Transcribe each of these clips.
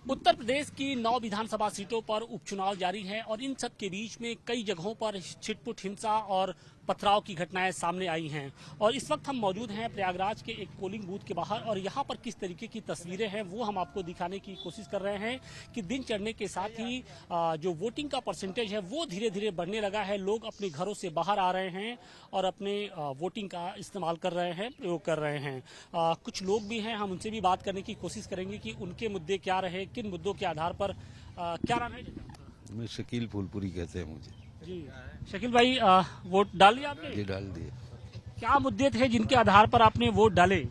उत्तर प्रदेश की 9 विधानसभा सीटों पर उपचुनाव जारी है और इन सब के बीच में कई जगहों पर छिटपुट हिंसा और पथराव की घटनाएं सामने आई हैं। और इस वक्त हम मौजूद हैं प्रयागराज के एक पोलिंग बूथ के बाहर और यहाँ पर किस तरीके की तस्वीरें हैं वो हम आपको दिखाने की कोशिश कर रहे हैं कि दिन चढ़ने के साथ ही जो वोटिंग का परसेंटेज है वो धीरे धीरे बढ़ने लगा है। लोग अपने घरों से बाहर आ रहे हैं और अपने वोटिंग का इस्तेमाल कर रहे हैं, प्रयोग कर रहे हैं। कुछ लोग भी हैं, हम उनसे भी बात करने की कोशिश करेंगे कि उनके मुद्दे क्या रहे, किन मुद्दों के आधार पर क्या नाम है? मैं शकील फूलपुरी कहते हैं मुझे। जी शकील भाई, वोट डाल दिया आपने? जी डाल दिए। क्या मुद्दे थे जिनके आधार पर आपने वोट डाले?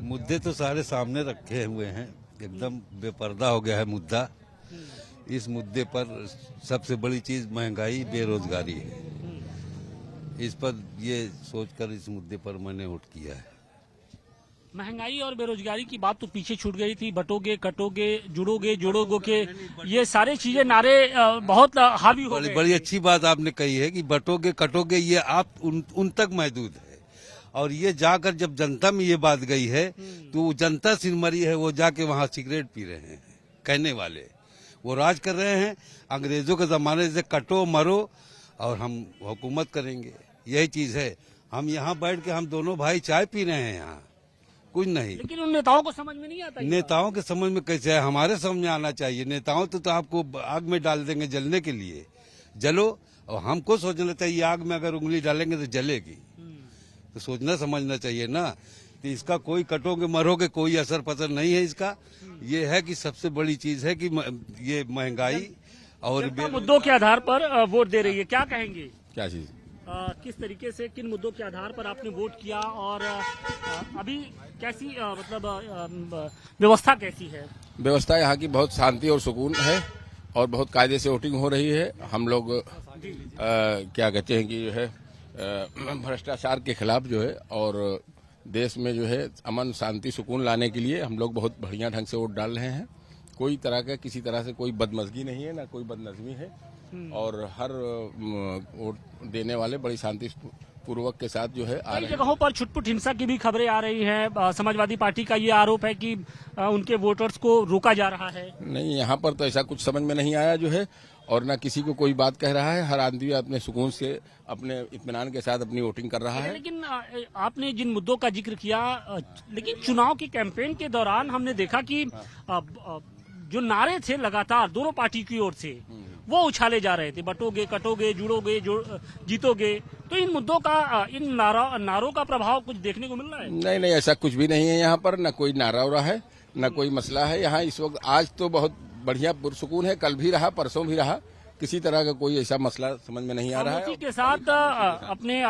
मुद्दे तो सारे सामने रखे हुए हैं, एकदम बेपर्दा हो गया है मुद्दा। इस मुद्दे पर सबसे बड़ी चीज महंगाई, बेरोजगारी है। इस पर ये सोचकर इस मुद्दे पर मैंने वोट किया है। महंगाई और बेरोजगारी की बात तो पीछे छूट गई थी। बटोगे, कटोगे, जुड़ोगे, जोड़ोगे के ये सारे चीजें नारे बहुत हावी हो गए। बड़ी अच्छी बात आपने कही है कि बटोगे कटोगे ये आप उन तक महदूद है। और ये जाकर जब जनता में ये बात गई है तो जनता सिरमरी है, वो जाके वहाँ सिगरेट पी रहे हैं। कहने वाले वो राज कर रहे हैं अंग्रेजों के जमाने से, कटो मरो और हम हुकूमत करेंगे, यही चीज है। हम यहाँ बैठ के हम दोनों भाई चाय पी रहे हैं यहाँ, कुछ नहीं। लेकिन उन नेताओं को समझ में नहीं आता। नेताओं के समझ में कैसे है? हमारे समझ में आना चाहिए। नेताओं तो आपको आग में डाल देंगे जलने के लिए, जलो। और हमको सोचना चाहिए आग में अगर उंगली डालेंगे तो जलेगी। तो सोचना समझना चाहिए ना। तो इसका कोई कटोगे मरोगे कोई असर पसर नहीं है इसका। ये है कि सबसे बड़ी चीज है कि ये महंगाई और मुद्दों के आधार पर वोट दे रही है। क्या कहेंगे? क्या चीज किस तरीके से, किन मुद्दों के आधार पर आपने वोट किया और अभी कैसी मतलब व्यवस्था कैसी है? व्यवस्था यहाँ की बहुत शांति और सुकून है और बहुत कायदे से वोटिंग हो रही है। हम लोग क्या कहते हैं कि जो है भ्रष्टाचार के खिलाफ जो है और देश में जो है अमन शांति सुकून लाने के लिए हम लोग बहुत बढ़िया ढंग से वोट डाल रहे हैं। कोई तरह का किसी तरह से कोई बदमजगी नहीं है, ना कोई बदनजमी है। और हर वोट देने वाले बड़ी शांति पूर्वक के साथ जो है आ रहे हैं। जगहों पर छुटपुट हिंसा की भी खबरें आ रही हैं। समाजवादी पार्टी का ये आरोप है कि उनके वोटर्स को रोका जा रहा है। नहीं, यहाँ पर तो ऐसा कुछ समझ में नहीं आया जो है, और ना किसी को कोई बात कह रहा है। हर आदमी अपने सुकून से अपने इत्मीनान के साथ अपनी वोटिंग कर रहा है। लेकिन आपने जिन मुद्दों का जिक्र किया, लेकिन चुनाव की कैंपेन के दौरान हमने देखा कि जो नारे थे लगातार दोनों पार्टी की ओर से वो उछाले जा रहे थे। बटोगे, कटोगे, जुड़ोगे, जीतोगे। तो इन मुद्दों का, इन नारों का प्रभाव कुछ देखने को मिल रहा है? नहीं, ऐसा कुछ भी नहीं है। यहाँ पर न कोई नारा हो रहा है, न कोई मसला है। यहाँ इस वक्त आज तो बहुत बढ़िया पुरसुकून है। कल भी रहा, परसों भी रहा। किसी तरह का कोई ऐसा मसला समझ में नहीं आ रहा है। खामोशी के साथ अपने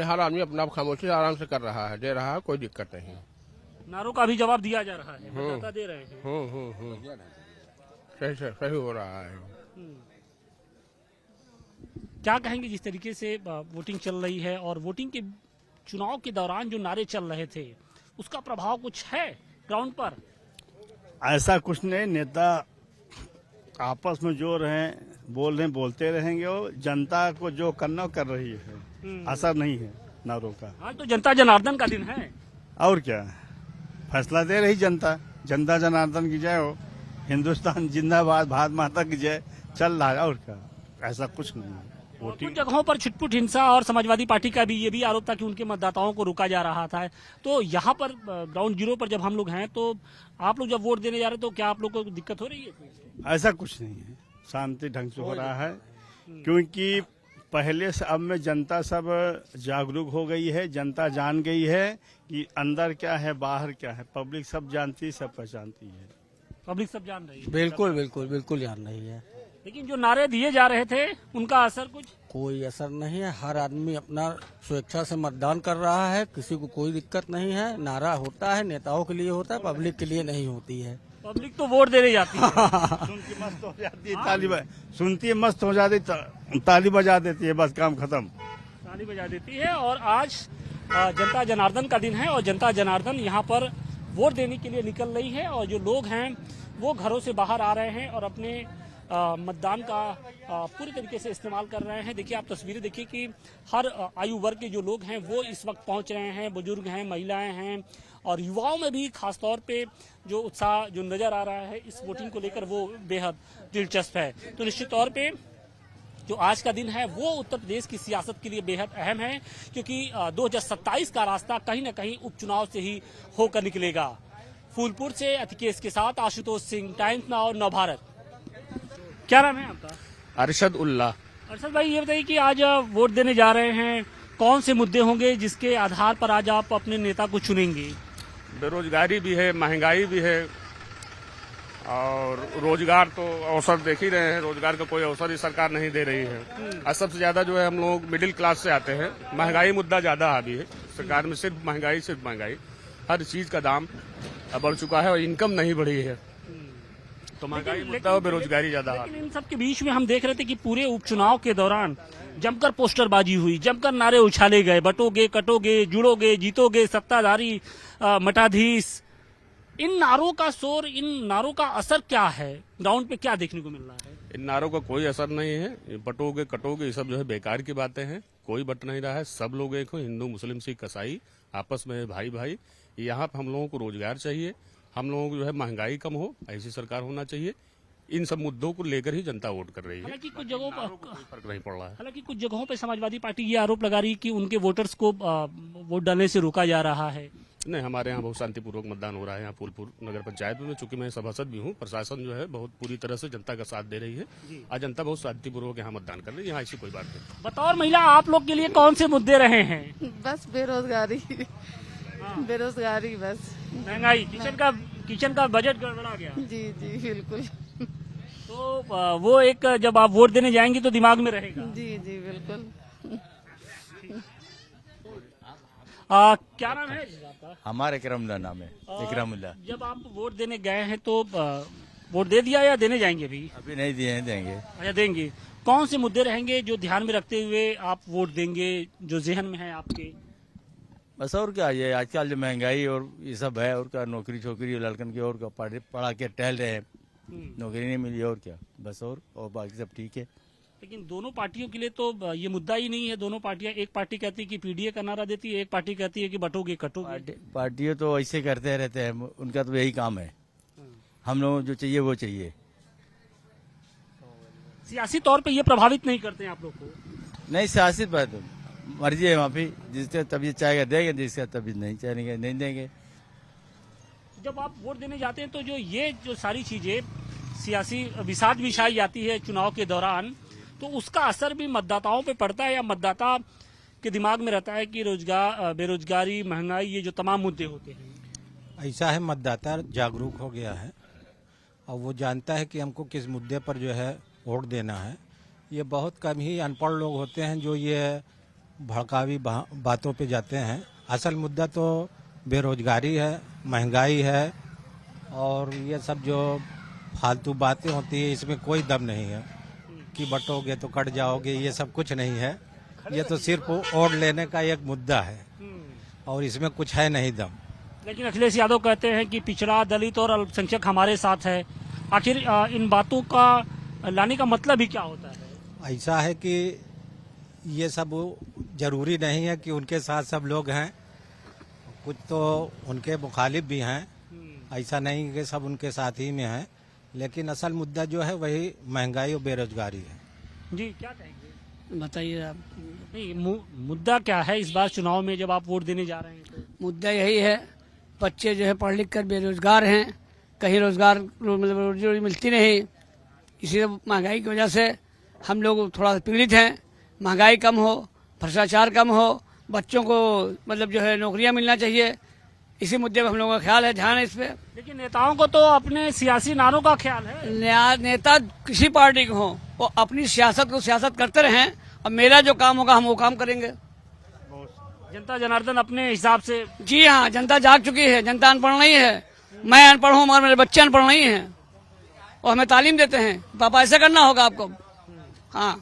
हर आदमी अपना खामोशी आराम से कर रहा है, दे रहा है, कोई दिक्कत नहीं। नारों का भी जवाब दिया जा रहा है, बताता दे रहे हैं। सही हो रहा है। क्या कहेंगे जिस तरीके से वोटिंग चल रही है और वोटिंग के चुनाव के दौरान जो नारे चल रहे थे उसका प्रभाव कुछ है ग्राउंड पर? ऐसा कुछ नहीं। नेता आपस में जो बोलते रहेंगे। वो जनता को जो करना कर रही है, असर नहीं है नारों का। आज तो जनता जनार्दन का दिन है और क्या, फैसला दे रही जनता। जनता जनार्दन की जय हो, हिंदुस्तान जिंदाबाद, भारत माता की जय चल रहा है। और क्या, ऐसा कुछ नहीं है। कुछ जगहों पर छुटपुट हिंसा और समाजवादी पार्टी का भी ये भी आरोप था कि उनके मतदाताओं को रोका जा रहा था। तो यहाँ पर ग्राउंड जीरो पर जब हम लोग हैं तो आप लोग जब वोट देने जा रहे हैं तो क्या आप लोग को दिक्कत हो रही है? ऐसा कुछ नहीं है, शांति ढंग से हो रहा है। क्योंकि पहले से अब में जनता सब जागरूक हो गई है। जनता जान गई है कि अंदर क्या है, बाहर क्या है। पब्लिक सब जानती है, सब पहचानती है। पब्लिक सब जान रही है। बिल्कुल जान रही है। लेकिन जो नारे दिए जा रहे थे उनका असर कुछ? कोई असर नहीं है। हर आदमी अपना स्वेच्छा से मतदान कर रहा है, किसी को कोई दिक्कत नहीं है। नारा होता है, नेताओं के लिए होता है, पब्लिक के लिए नहीं होती है। पब्लिक तो वोट देने जाती है। सुनती मस्त हो जाती है, सुनती है, मस्त हो जाती, ताली बजा देती है, बस काम खत्म। ताली बजा देती है। और आज जनता जनार्दन का दिन है और जनता जनार्दन यहाँ पर वोट देने के लिए निकल रही है। और जो लोग हैं वो घरों से बाहर आ रहे हैं और अपने मतदान का पूरी तरीके से इस्तेमाल कर रहे हैं। देखिए, आप तस्वीरें देखिए कि हर आयु वर्ग के जो लोग हैं वो इस वक्त पहुंच रहे हैं। बुजुर्ग हैं, महिलाएं हैं और युवाओं में भी खासतौर पे जो उत्साह जो नजर आ रहा है इस वोटिंग को लेकर वो बेहद दिलचस्प है। तो निश्चित तौर पे जो आज का दिन है वो उत्तर प्रदेश की सियासत के लिए बेहद अहम है, क्योंकि 2027 का रास्ता कहीं न कहीं उपचुनाव से ही होकर निकलेगा। फूलपुर से अतिकेश के साथ आशुतोष सिंह, टाइम्स नाउ, नवभारत। क्या नाम है आपका? अरशद उल्लाह। अरशद भाई, ये बताइए कि आज वोट देने जा रहे हैं, कौन से मुद्दे होंगे जिसके आधार पर आज आप अपने नेता को चुनेंगे? बेरोजगारी भी है, महंगाई भी है और रोजगार तो अवसर देख ही रहे हैं। रोजगार का कोई अवसर ही सरकार नहीं दे रही है। और सबसे ज्यादा जो है हम लोग मिडिल क्लास से आते हैं, महंगाई मुद्दा ज्यादा हावी है सरकार में। सिर्फ महंगाई, हर चीज का दाम बढ़ चुका है और इनकम नहीं बढ़ी है, तो महंगाई मुद्दा और बेरोजगारी ज्यादा हावी। लेकिन इन सब के बीच में हम देख रहे थे कि पूरे उपचुनाव के दौरान जमकर पोस्टरबाजी हुई, जमकर नारे उछाले गए, बटोगे कटोगे, जुड़ोगे जीतोगे, सत्ताधारी मठाधीश। इन नारों का शोर, इन नारों का असर क्या है? ग्राउंड पे क्या देखने को मिल रहा है? इन नारों का कोई असर नहीं है। ये बटोगे कटोगे ये सब जो है बेकार की बातें हैं। कोई बट नहीं रहा है। सब लोग एक हो, हिंदू मुस्लिम सिख ईसाई आपस में भाई भाई। यहाँ पे हम लोगों को रोजगार चाहिए, हम लोगों को जो है महंगाई कम हो, ऐसी सरकार होना चाहिए। इन सब मुद्दों को लेकर ही जनता वोट कर रही है। हालांकि कुछ जगहों पर कोई फर्क नहीं पड़ रहा है। हालांकि कुछ जगहों पर समाजवादी पार्टी ये आरोप लगा रही कि उनके वोटर्स को वोट डालने से रोका जा रहा है। नहीं, हमारे यहाँ बहुत शांतिपूर्वक मतदान हो रहा है। यहाँ फूलपुर नगर पंचायत में, चूंकि मैं सभासद भी हूँ, प्रशासन जो है बहुत पूरी तरह से जनता का साथ दे रही है। आज जनता बहुत शांतिपूर्वक यहाँ मतदान कर रही है। यहाँ ऐसी कोई बात नहीं। बतौर महिला आप लोग के लिए कौन से मुद्दे रहे हैं? बस बेरोजगारी, बेरोजगारी बस। महंगाई, किचन का बजट गड़बड़ा गया। जी जी बिल्कुल। तो वो एक जब आप वोट देने जाएंगे तो दिमाग में रहेगा। जी जी बिल्कुल। क्या नाम है आपका? हमारा इकरामुल्लाह नाम है, इकरामुल्लाह। जब आप वोट देने गए हैं तो वोट दे दिया या देने जाएंगे अभी? अभी नहीं दिए हैं, देंगे। अच्छा, देंगे। कौन से मुद्दे रहेंगे जो ध्यान में रखते हुए आप वोट देंगे, जो जहन में है आपके? बस और क्या, ये आजकल जो महंगाई और ये सब है, और क्या नौकरी छोकरी लड़कन की, और क्या पढ़ा के टहल रहे हैं, नौकरी नहीं मिली, और क्या बस। और बाकी सब ठीक है। लेकिन दोनों पार्टियों के लिए तो ये मुद्दा ही नहीं है। दोनों पार्टियां, एक पार्टी कहती है कि पीडीए का नारा देती है, एक पार्टी कहती है कि बटोगे कटोगे। पार्टियां तो ऐसे करते रहते हैं, उनका तो यही काम है। हम लोग जो चाहिए वो चाहिए। सियासी तौर पे ये प्रभावित नहीं करते हैं आप लोग को? नहीं, सियासी बात मर्जी है माफी, जिसका तबीयत चाहेगा देंगे, जिसका तबीयत नहीं चाहेंगे नहीं देंगे। जब आप वोट देने जाते हैं तो जो सारी चीजें सियासी बिसात बिछाई जाती है चुनाव के दौरान, तो उसका असर भी मतदाताओं पे पड़ता है या मतदाता के दिमाग में रहता है कि रोजगार, बेरोजगारी, महंगाई, ये जो तमाम मुद्दे होते हैं? ऐसा है, मतदाता जागरूक हो गया है और वो जानता है कि हमको किस मुद्दे पर जो है वोट देना है। ये बहुत कम ही अनपढ़ लोग होते हैं जो ये भड़कावी बातों पे जाते हैं। असल मुद्दा तो बेरोजगारी है, महंगाई है, और ये सब जो फालतू बातें होती है इसमें कोई दम नहीं है कि बटोगे तो कट जाओगे, ये सब कुछ नहीं है। ये तो सिर्फ वोट लेने का एक मुद्दा है और इसमें कुछ है नहीं दम। लेकिन अखिलेश यादव कहते हैं कि पिछड़ा, दलित और अल्पसंख्यक हमारे साथ है। आखिर इन बातों का लाने का मतलब ही क्या होता है? ऐसा है कि ये सब जरूरी नहीं है कि उनके साथ सब लोग हैं, कुछ तो उनके मुखालिफ भी हैं। ऐसा नहीं कि सब उनके साथ ही में हैं, लेकिन असल मुद्दा जो है वही महंगाई और बेरोजगारी है। जी, क्या कहेंगे? बताइए आप। नहीं, मुद्दा क्या है इस बार चुनाव में जब आप वोट देने जा रहे हैं? तो मुद्दा यही है, बच्चे जो है पढ़ लिख कर बेरोजगार हैं, कहीं रोजगार मतलब रोजी मिलती नहीं। इसी महंगाई की वजह से हम लोग थोड़ा पीड़ित हैं। महंगाई कम हो, भ्रष्टाचार कम हो, बच्चों को मतलब जो है नौकरियां मिलना चाहिए। इसी मुद्दे पर हम लोगों का ख्याल है, ध्यान है इस पे। लेकिन नेताओं को तो अपने सियासी नारों का ख्याल है। नेता किसी पार्टी के हों, वो अपनी सियासत को सियासत करते रहें और मेरा जो काम होगा हम वो काम करेंगे। जनता जनार्दन अपने हिसाब से। जी हाँ, जनता जाग चुकी है। जनता अनपढ़ नहीं है। मैं अनपढ़ हूँ, मगर मेरे बच्चे अनपढ़ नहीं हैं और हमें तालीम देते हैं, पापा ऐसा करना होगा आपको। हाँ,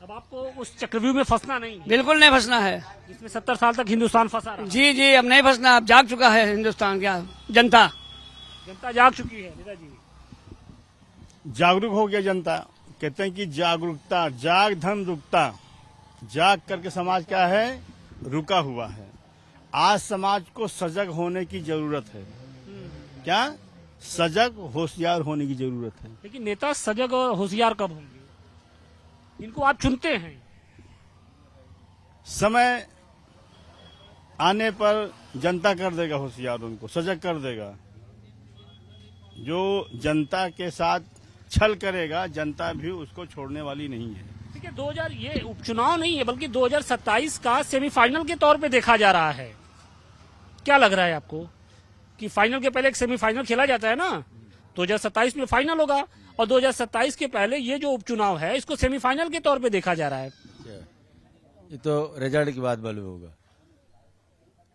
अब आपको उस चक्रव्यूह में फंसना नहीं है। बिल्कुल नहीं फंसना है, जिसमें 70 साल तक हिंदुस्तान फंसा रहा। जी जी, अब नहीं फंसना। अब जाग चुका है हिंदुस्तान का जनता। जनता जाग चुकी है नेताजी। जागरूक हो गया जनता। कहते हैं कि जागरूकता, जाग धन रुकता, जाग करके समाज क्या है, रुका हुआ है। आज समाज को सजग होने की जरूरत है। क्या सजग होशियार होने की जरूरत है। लेकिन नेता सजग और होशियार कब होंगे? इनको आप चुनते हैं। समय आने पर जनता कर देगा होशियार, उनको सजग कर देगा। जो जनता के साथ छल करेगा, जनता भी उसको छोड़ने वाली नहीं है। ठीक है, 2000 ये उपचुनाव नहीं है बल्कि 2027 का सेमीफाइनल के तौर पे देखा जा रहा है। क्या लग रहा है आपको कि फाइनल के पहले एक सेमीफाइनल खेला जाता है ना? 2027 में फाइनल होगा और 2027 के पहले ये जो उपचुनाव है इसको सेमीफाइनल के तौर पे देखा जा रहा है। ये तो रिजल्ट के बाद मालूम होगा,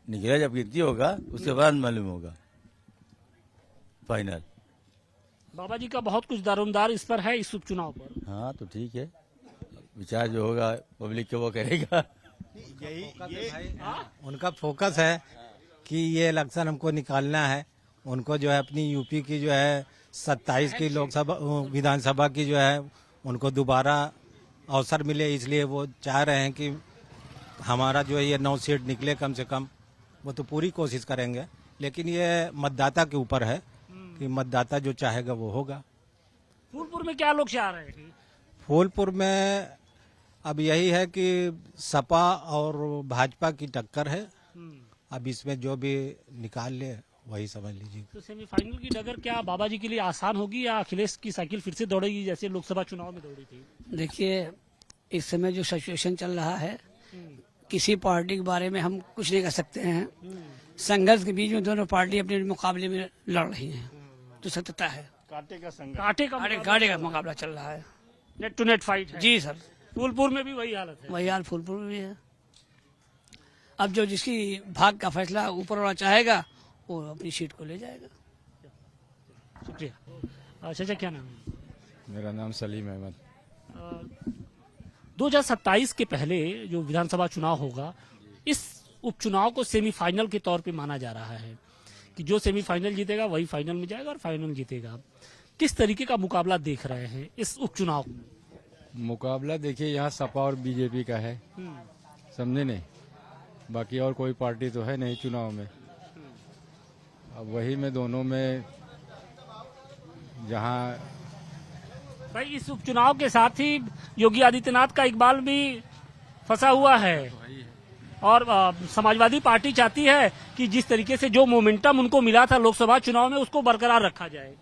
निकला जब गिनती होगा उसके बाद मालूम होगा फाइनल। बाबा जी का बहुत कुछ दारोमदार इस पर है, इस उपचुनाव पर। हाँ तो ठीक है, विचार जो होगा पब्लिक के वो करेगा। उनका फोकस है कि ये इलेक्शन हमको निकालना है। उनको जो है अपनी यूपी की जो है 27 की लोकसभा विधानसभा की जो है उनको दोबारा अवसर मिले, इसलिए वो चाह रहे हैं कि हमारा जो है ये 9 सीट निकले कम से कम। वो तो पूरी कोशिश करेंगे, लेकिन ये मतदाता के ऊपर है कि मतदाता जो चाहेगा वो होगा। फूलपुर में क्या लोग चाह रहे हैं? फूलपुर में अब यही है कि सपा और भाजपा की टक्कर है। अब इसमें जो भी निकाल ले वही समझ लीजिए। तो सेमीफाइनल की डगर क्या बाबा जी के लिए आसान होगी या अखिलेश की साइकिल फिर से दौड़ेगी जैसे लोकसभा चुनाव में दौड़ी थी? देखिए, इस समय जो सिचुएशन चल रहा है, किसी पार्टी के बारे में हम कुछ नहीं कह सकते हैं। संघर्ष के बीच में दोनों पार्टी अपने मुकाबले में लड़ रही हैं, तो सत्यता है। कांटे का संघर्ष, कांटे का मुकाबला चल रहा है, नेट टू नेट फाइट है। जी सर, फूलपुर में भी वही हालत है। वही हाल फूलपुर में भी है। अब जो जिसकी भाग का फैसला ऊपर वाला चाहेगा वो अपनी सीट को ले जाएगा। शुक्रिया। चाचा क्या नाम है? मेरा नाम सलीम अहमद। 2027 के पहले जो विधानसभा चुनाव होगा, इस उपचुनाव को सेमीफाइनल के तौर पे माना जा रहा है कि जो सेमीफाइनल जीतेगा वही फाइनल में जाएगा और फाइनल जीतेगा। किस तरीके का मुकाबला देख रहे हैं इस उपचुनाव में? मुकाबला देखिए यहाँ सपा और बीजेपी का है, समझे नहीं, बाकी और कोई पार्टी तो है नहीं चुनाव में। अब वही में दोनों में जहाँ भाई इस उपचुनाव के साथ ही योगी आदित्यनाथ का इकबाल भी फंसा हुआ है और समाजवादी पार्टी चाहती है कि जिस तरीके से जो मोमेंटम उनको मिला था लोकसभा चुनाव में उसको बरकरार रखा जाए।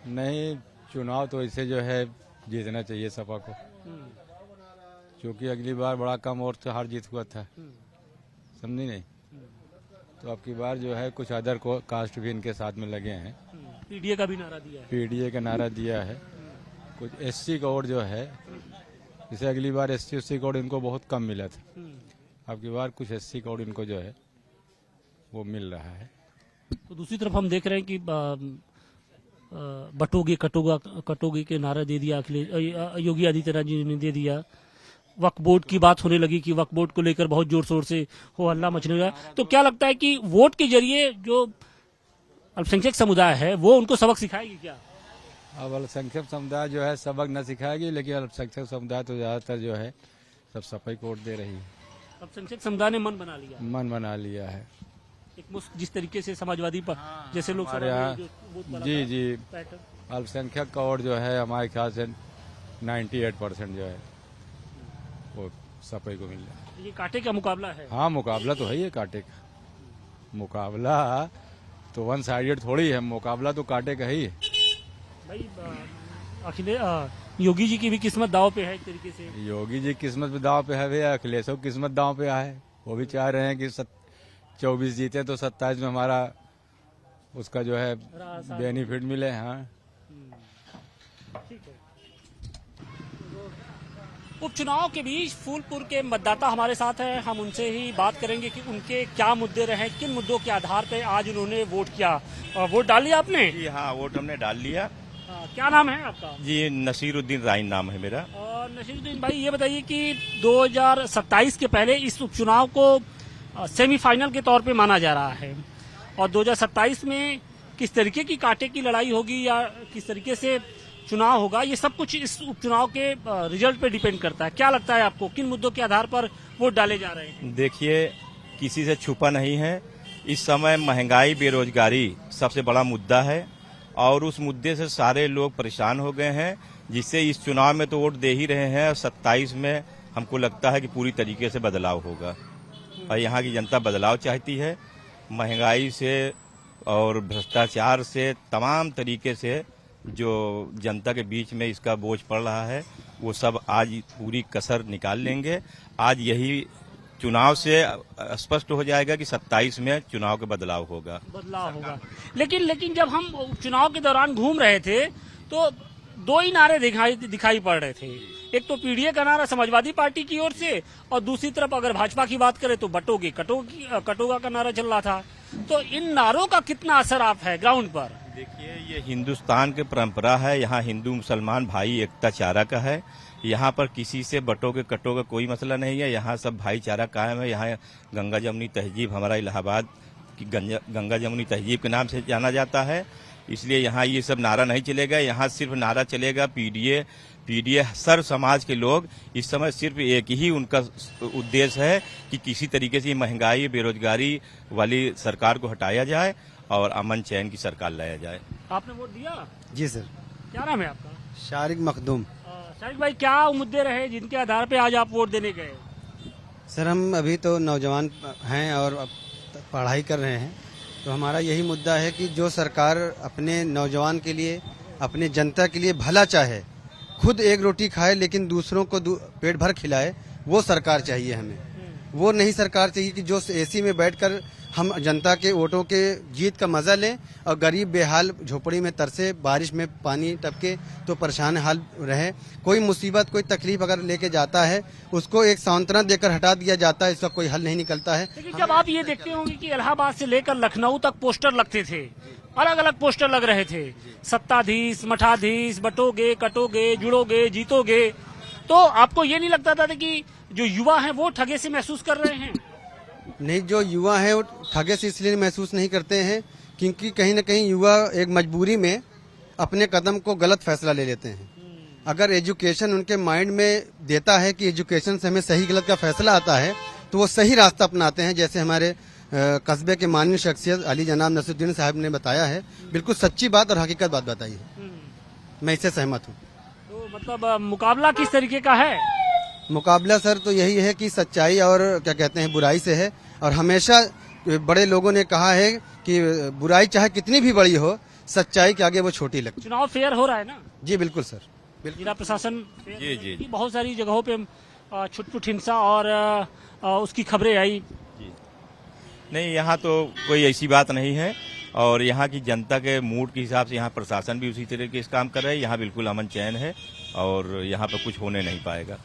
नहीं, चुनाव तो इसे जो है जीतना चाहिए सपा को, क्योंकि अगली बार बड़ा कम और से हार जीत हुआ था, समझी नहीं। तो अब की बार जो है कुछ अदर को कास्ट भी इनके साथ में लगे हैं। पीडीए का भी नारा दिया है। पीडीए का नारा दिया है। कुछ एससी कोड जो है, जैसे अगली बार एससी कोड इनको बहुत कम मिला था, अब की बार कुछ एससी कोड इनको जो है वो मिल रहा है। तो दूसरी तरफ हम देख रहे हैं कि बटोगे कटोगे के नारा दे दिया अखिलेश, योगी आदित्यनाथ जी ने दे दिया। वक्फ बोर्ड की बात होने लगी कि वक्फ बोर्ड को लेकर बहुत जोर शोर से हो हल्ला मचने लगा। तो क्या लगता है कि वोट के जरिए जो अल्पसंख्यक समुदाय है वो उनको सबक सिखाएगी क्या? अब अल्पसंख्यक समुदाय जो है सबक न सिखाएगी, लेकिन अल्पसंख्यक समुदाय तो ज्यादातर जो है सब सपा को वोट दे रही है। अल्पसंख्यक समुदाय ने मन बना लिया है। एक मुश्त जिस तरीके से समाजवादी पर जैसे लोग हमारे यहाँ जी अल्पसंख्यक का वोट जो है हमारे ख्याल से 98% जो है वो सपा को मिल रहा है। ये कांटे का मुकाबला है। हाँ, मुकाबला तो है ही, कांटे का मुकाबला तो वन साइडेड थोड़ी है, मुकाबला तो कांटे का ही है। भाई अखिलेश योगी जी की भी किस्मत दांव पे है एक तरीके से। योगी जी किस्मत भी दांव पे है भैया, अखिलेश की किस्मत दांव पे है। वो भी चाह रहे हैं कि 24 जीते तो 27 में हमारा उसका जो है बेनिफिट मिले। हाँ ठीक है। उपचुनाव के बीच फूलपुर के मतदाता हमारे साथ हैं, हम उनसे ही बात करेंगे कि उनके क्या मुद्दे रहे, किन मुद्दों के आधार पर आज उन्होंने वोट किया। वोट डाल लिया आपने? जी हाँ, वोट हमने डाल लिया। क्या नाम है आपका? जी नसीरुद्दीन राइन नाम है मेरा। और नसीरुद्दीन भाई ये बताइए कि 2027 के पहले इस उपचुनाव को सेमीफाइनल के तौर पे माना जा रहा है और 2027 में किस तरीके की कांटे की लड़ाई होगी या किस तरीके से चुनाव होगा, ये सब कुछ इस उपचुनाव के रिजल्ट पे डिपेंड करता है। क्या लगता है आपको, किन मुद्दों के आधार पर वोट डाले जा रहे हैं? देखिए, किसी से छुपा नहीं है, इस समय महंगाई बेरोजगारी सबसे बड़ा मुद्दा है और उस मुद्दे से सारे लोग परेशान हो गए हैं, जिससे इस चुनाव में तो वोट दे ही रहे हैं और 27 में हमको लगता है कि पूरी तरीके से बदलाव होगा और यहाँ की जनता बदलाव चाहती है। महंगाई से और भ्रष्टाचार से तमाम तरीके से जो जनता के बीच में इसका बोझ पड़ रहा है वो सब आज पूरी कसर निकाल लेंगे। आज यही चुनाव से स्पष्ट हो जाएगा कि 27 में चुनाव का बदलाव होगा। लेकिन जब हम चुनाव के दौरान घूम रहे थे तो दो ही नारे दिखाई पड़ रहे थे। एक तो पीडीए का नारा समाजवादी पार्टी की ओर से और दूसरी तरफ अगर भाजपा की बात करें तो बटोगे कटोगा का नारा चल रहा था। तो इन नारों का कितना असर आप है ग्राउंड पर? देखिए, ये हिंदुस्तान की परंपरा है, यहाँ हिंदू मुसलमान भाई एकता चारा का है। यहाँ पर किसी से बटोगे कटोगे कोई मसला नहीं है, यहाँ सब भाईचारा कायम है। यहाँ गंगा जमुनी तहजीब हमारा इलाहाबाद की गंगा जमुनी तहजीब के नाम से जाना जाता है, इसलिए यहाँ ये सब नारा नहीं चलेगा। यहाँ सिर्फ नारा चलेगा पीडीए। सर्व समाज के लोग इस समय सिर्फ एक ही उनका उद्देश्य है कि किसी तरीके से महंगाई बेरोजगारी वाली सरकार को हटाया जाए और अमन चैन की सरकार लाया जाए। आपने वोट दिया? जी सर। क्या नाम है आपका? शारिक मखदूम। शारिक भाई, क्या मुद्दे रहे जिनके आधार पे आज आप वोट देने गए? सर, हम अभी तो नौजवान हैं और पढ़ाई कर रहे हैं, तो हमारा यही मुद्दा है कि जो सरकार अपने नौजवान के लिए, अपने जनता के लिए भला चाहे, खुद एक रोटी खाए लेकिन दूसरों को पेट भर खिलाए, वो सरकार चाहिए हमें। वो नहीं सरकार चाहिए कि जो एसी में बैठकर हम जनता के वोटों के जीत का मजा लें और गरीब बेहाल झोपड़ी में तरसे, बारिश में पानी टपके तो परेशान हाल रहे। कोई मुसीबत कोई तकलीफ अगर लेके जाता है उसको एक सांत्वना देकर हटा दिया जाता है, इसका कोई हल नहीं निकलता है। लेकिन जब आप ये देखते होंगे कि इलाहाबाद से लेकर लखनऊ तक पोस्टर लगते थे, अलग अलग पोस्टर लग रहे थे, सत्ताधीश, मठाधीश, बटोगे कटोगे जुड़ोगे जीतोगे, तो आपको ये नहीं लगता था कि जो युवा हैं वो ठगे से महसूस कर रहे हैं? नहीं, जो युवा है वो ठगे से इसलिए महसूस नहीं करते हैं क्योंकि कहीं न कहीं युवा एक मजबूरी में अपने कदम को गलत फैसला ले लेते हैं। अगर एजुकेशन उनके माइंड में देता है कि एजुकेशन से हमें सही गलत का फैसला आता है तो वो सही रास्ता अपनाते हैं। जैसे हमारे कस्बे के माननीय शख्सियत अली जनाब नसरुद्दीन साहब ने बताया है, बिल्कुल सच्ची बात और हकीकत बात बताई है, मैं इससे सहमत हूँ। तो मतलब मुकाबला किस तरीके का है? मुकाबला सर तो यही है कि सच्चाई और क्या कहते हैं बुराई से है, और हमेशा बड़े लोगों ने कहा है कि बुराई चाहे कितनी भी बड़ी हो, सच्चाई के आगे वो छोटी लगती। चुनाव फेयर हो रहा है ना? जी बिल्कुल सर, जिला प्रशासन जी। बहुत सारी जगहों पे छुटपुट हिंसा और उसकी खबरें आई। नहीं, यहाँ तो कोई ऐसी बात नहीं है और यहाँ की जनता के मूड के हिसाब से यहाँ प्रशासन भी उसी तरीके से काम कर रहा है। यहाँ बिल्कुल अमन चैन है और यहाँ पर कुछ होने नहीं पाएगा।